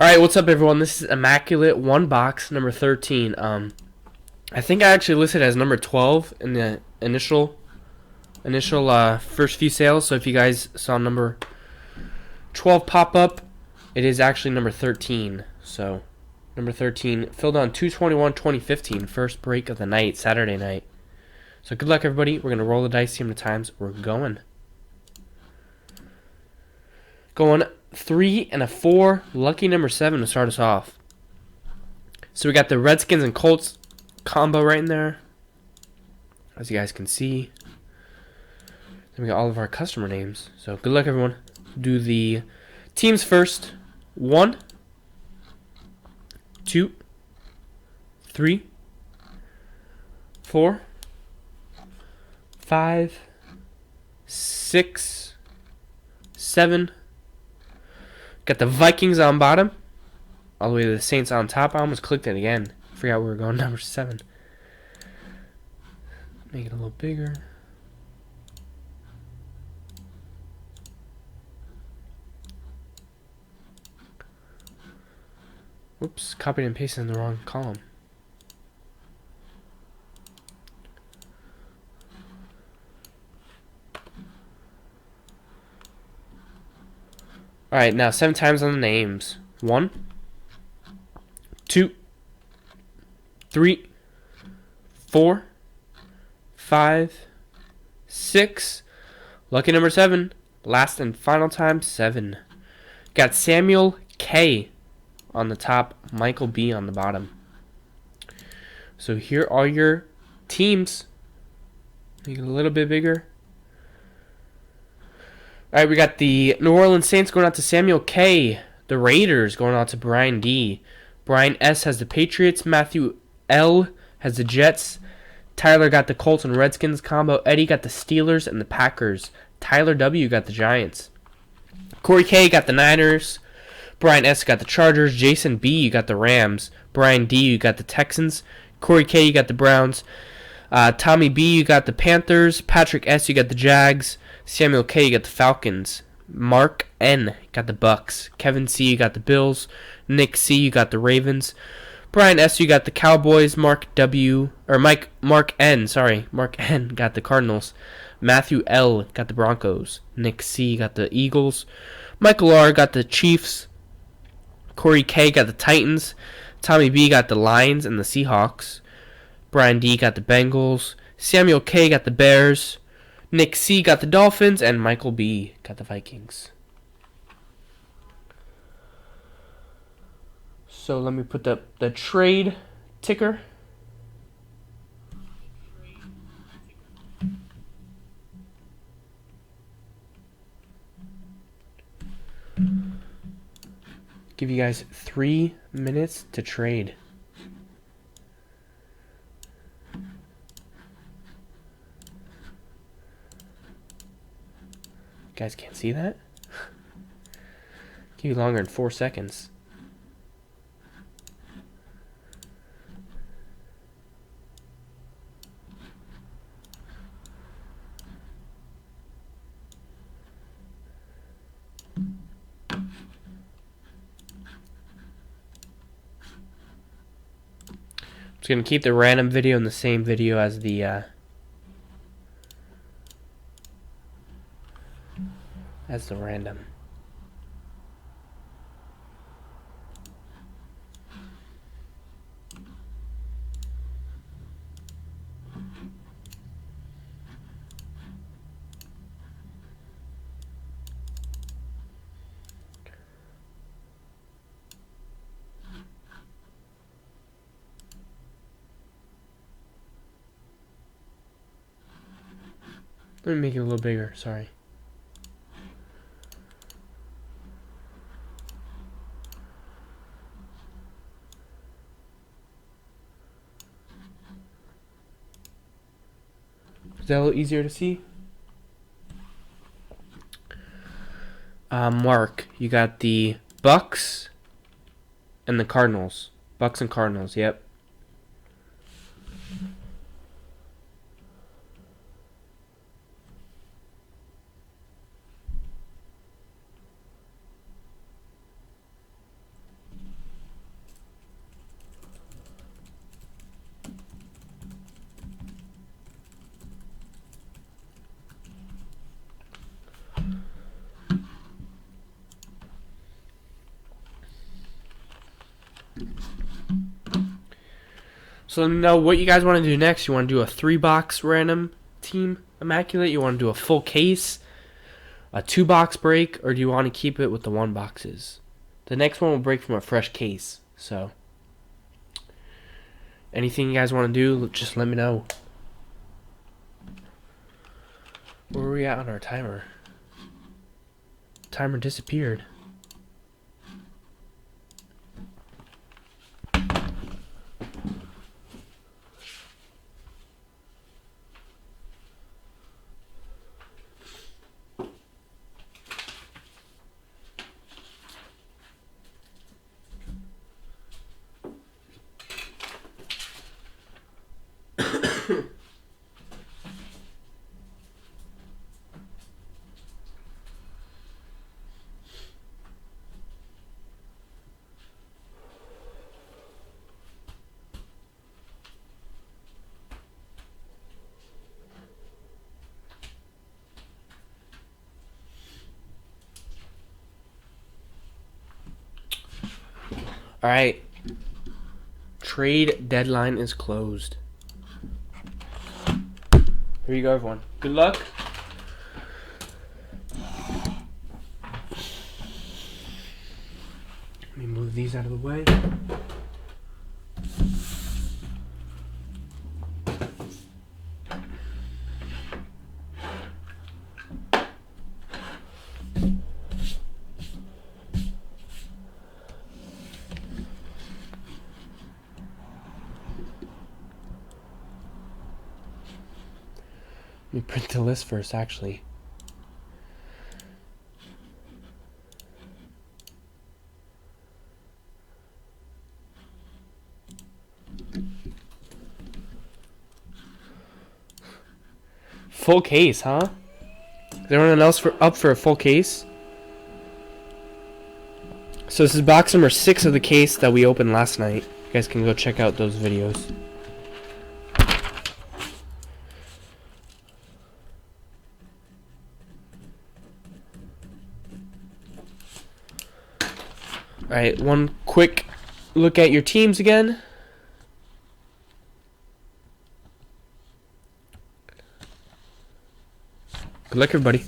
Alright, what's up everyone? This is Immaculate, one box, number 13. I think I actually listed as number 12 in the initial first few sales, so if you guys saw number 12 pop up, it is actually number 13. So, number 13 filled on 2/21/2015, first break of the night, Saturday night. So good luck everybody. We're going to roll the dice, see how many times we're going. Going 3 and a 4, lucky number 7 to start us off. So we got the Redskins and Colts combo right in there, as you guys can see. Then we got all of our customer names. So good luck everyone. Do the teams first. 1, 2, 3, 4, 5, 6, 7. Got the Vikings on bottom, all the way to the Saints on top. I almost clicked it again. Forgot we were going number 7. Make it a little bigger. Whoops, copied and pasted in the wrong column. Alright, now 7 times on the names. 1, 2, 3, 4, 5, 6. Lucky number 7. Last and final time, 7. Got Samuel K on the top, Michael B on the bottom. So here are your teams. Make it a little bit bigger. Alright, we got the New Orleans Saints going out to Samuel K. The Raiders going out to Brian D. Brian S. has the Patriots. Matthew L. has the Jets. Tyler got the Colts and Redskins combo. Eddie got the Steelers and the Packers. Tyler W. got the Giants. Corey K. got the Niners. Brian S. got the Chargers. Jason B. got the Rams. Brian D. you got the Texans. Corey K. you got the Browns. Tommy B. you got the Panthers. Patrick S. you got the Jags. Samuel K. you got the Falcons. Mark N. got the Bucks. Kevin C. you got the Bills. Nick C. you got the Ravens. Brian S. you got the Cowboys. Mark N. Mark N. got the Cardinals. Matthew L. got the Broncos. Nick C. got the Eagles. Michael R. got the Chiefs. Corey K. got the Titans. Tommy B. got the Lions and the Seahawks. Brian D. got the Bengals. Samuel K. got the Bears. Nick C. got the Dolphins, and Michael B. got the Vikings. So let me put the trade ticker. Give you guys 3 minutes to trade. You guys can't see that? Give you longer than 4 seconds. Just gonna keep the random video in the same video as the random. Let me make it a little bigger, sorry. Is that a little easier to see? Mark, you got the Bucks and the Cardinals. Bucks and Cardinals, yep. So let me know what you guys want to do next. You want to do a 3-box random team Immaculate? You want to do a full case, a 2-box break, or do you want to keep it with the 1 boxes? The next one will break from a fresh case. So anything you guys want to do, just let me know. Where are we at on our timer? Timer disappeared. Alright. Trade deadline is closed. Here you go, everyone. Good luck. Let me move these out of the way. Let me print the list first, actually. Full case, huh? Is everyone else up for a full case? So this is box number 6 of the case that we opened last night. You guys can go check out those videos. Alright, one quick look at your teams again. Good luck, everybody.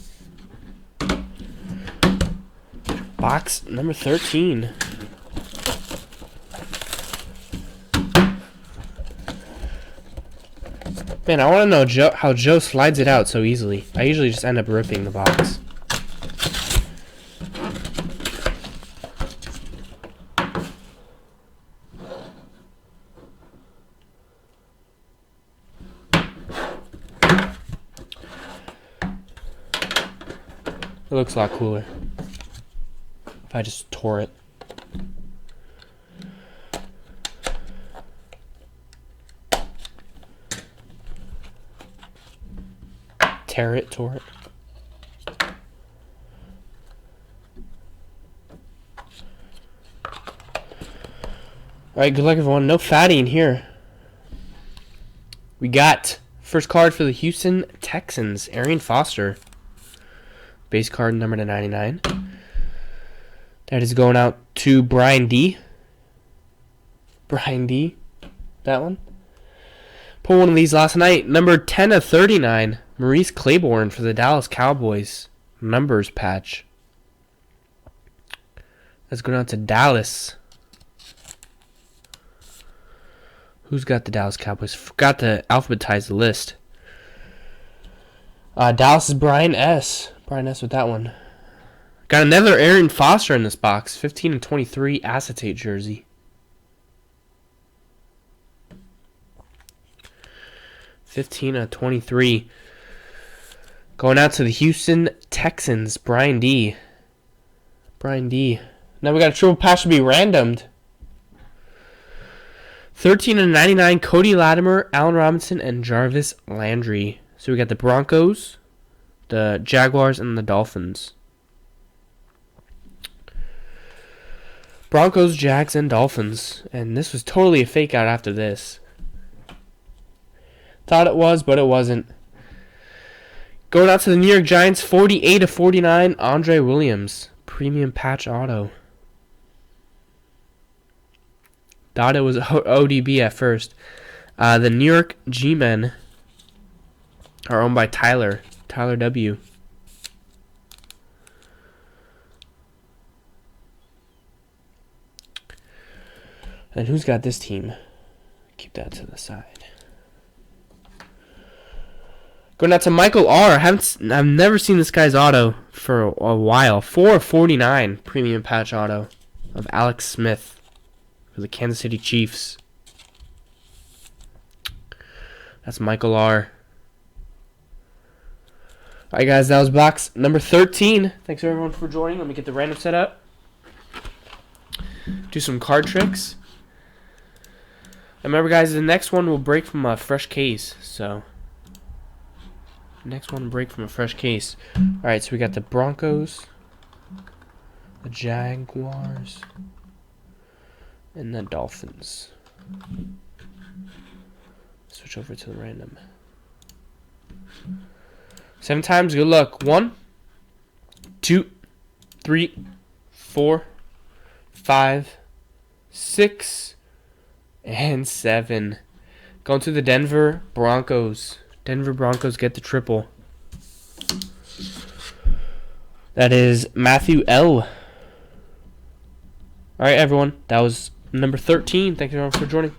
Box number 13. Man, I want to know how Joe slides it out so easily. I usually just end up ripping the box. It looks a lot cooler if I just tore it. Tore it. Alright, good luck, everyone. No fatty in here. We got first card for the Houston Texans, Arian Foster. Base card number to 99. That is going out to Brian D. That one. Pulled one of these last night. Number 10 of 39. Maurice Claiborne for the Dallas Cowboys. Numbers patch. That's going out to Dallas. Who's got the Dallas Cowboys? Forgot to alphabetize the list. Dallas is Brian S. Brian S. with that one. Got another Arian Foster in this box. 15 and 23 acetate jersey. 15 of 23. Going out to the Houston Texans. Brian D. Now we got a triple patch to be randomed. 13 and 99. Cody Latimer, Allen Robinson, and Jarvis Landry. So we got the Broncos, the Jaguars, and the Dolphins. Broncos, Jags, and Dolphins. And this was totally a fake out after this. Thought it was, but it wasn't. Going out to the New York Giants, 48 of 49, Andre Williams. Premium patch auto. Thought it was ODB at first. The New York G-Men are owned by Tyler W. And who's got this team? Keep that to the side. Going out to Michael R. I've never seen this guy's auto for a while. 449 premium patch auto of Alex Smith for the Kansas City Chiefs. That's Michael R. Alright guys, that was box number 13. Thanks everyone for joining. Let me get the random set up. Do some card tricks. Remember guys, the next one will break from a fresh case. So, next one will break from a fresh case. Alright, so we got the Broncos, the Jaguars, and the Dolphins. Switch over to the random. 7 times, good luck. 1, 2, 3, 4, 5, 6, and 7. Going to the Denver Broncos. Denver Broncos get the triple. That is Matthew L. Alright, everyone. That was number 13. Thank you everyone for joining.